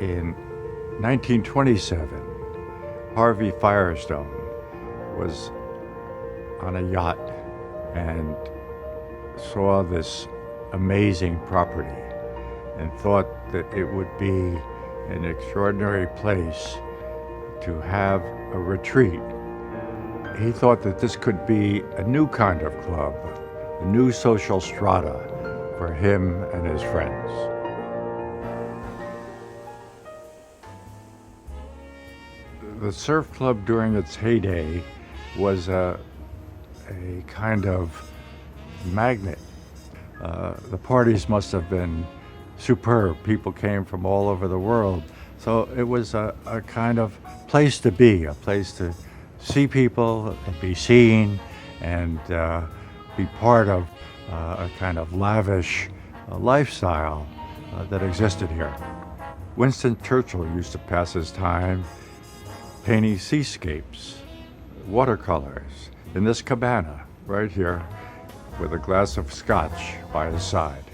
In 1927, Harvey Firestone was on a yacht and saw this amazing property and thought that it would be an extraordinary place to have a retreat. He thought that this could be a new kind of club, a new social strata for him and his friends. The surf club during its heyday was a kind of magnet. The parties must have been superb. People came from all over the world. So it was a kind of place to be, a place to see people and be seen and be part of a kind of lavish lifestyle that existed here. Winston Churchill used to pass his time painting seascapes, watercolors, in this cabana right here with a glass of scotch by his side.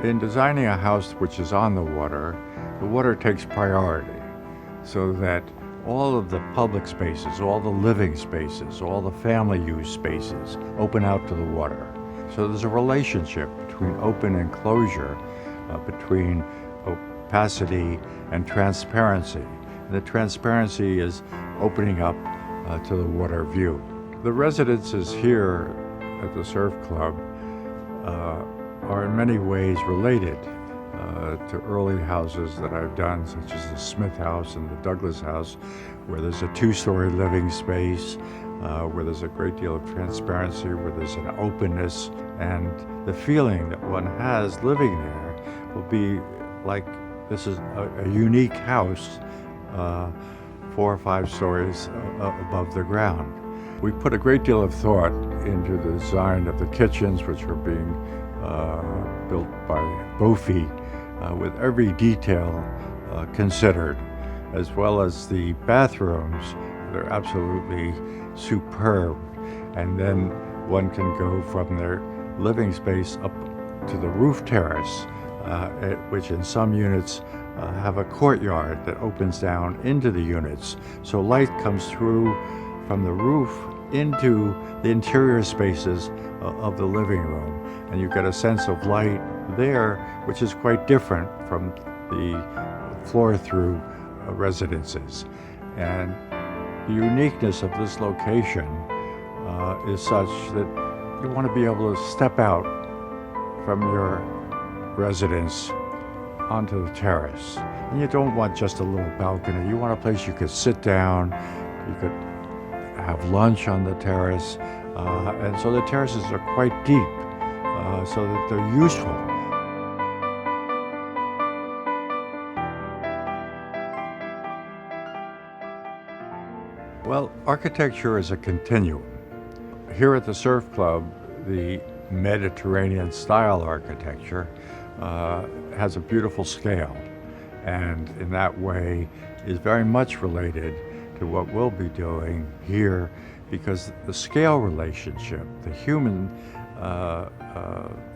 In designing a house which is on the water takes priority so that all of the public spaces, all the living spaces, all the family use spaces open out to the water. So there's a relationship between open and closure, between opacity and transparency. And the transparency is opening up to the water view. The residences here at the Surf Club are in many ways related to early houses that I've done, such as the Smith House and the Douglas House, where there's a two-story living space, where there's a great deal of transparency, where there's an openness, and the feeling that one has living there will be like this is a unique house 4 or 5 stories above the ground. We put a great deal of thought into the design of the kitchens, which are being built by Bofi, with every detail considered, as well as the bathrooms. They're absolutely superb. And then one can go from their living space up to the roof terrace, which in some units have a courtyard that opens down into the units. So light comes through from the roof into the interior spaces of the living room. And you get a sense of light there, which is quite different from the floor-through residences. And the uniqueness of this location is such that you want to be able to step out from your residence onto the terrace. And you don't want just a little balcony. You want a place you could sit down, you could have lunch on the terrace. And so the terraces are quite deep, so that they're useful. Well, architecture is a continuum. Here at the Surf Club, the Mediterranean style architecture has a beautiful scale, and in that way is very much related to what we'll be doing here, because the scale relationship, the human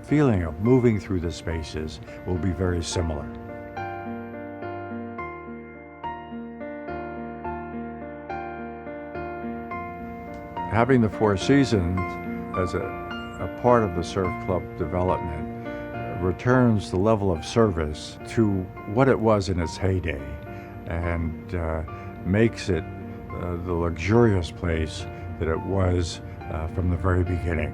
feeling of moving through the spaces will be very similar. Having the Four Seasons as a part of the Surf Club development returns the level of service to what it was in its heyday, and makes it the luxurious place that it was from the very beginning.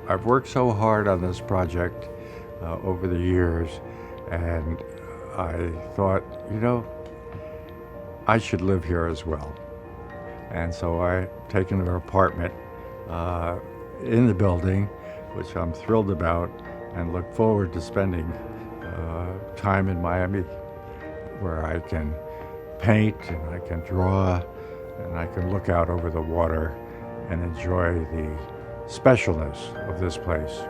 I've worked so hard on this project over the years, and I thought, I should live here as well. And so I've taken an apartment in the building, which I'm thrilled about, and look forward to spending time in Miami, where I can paint and I can draw and I can look out over the water and enjoy the specialness of this place.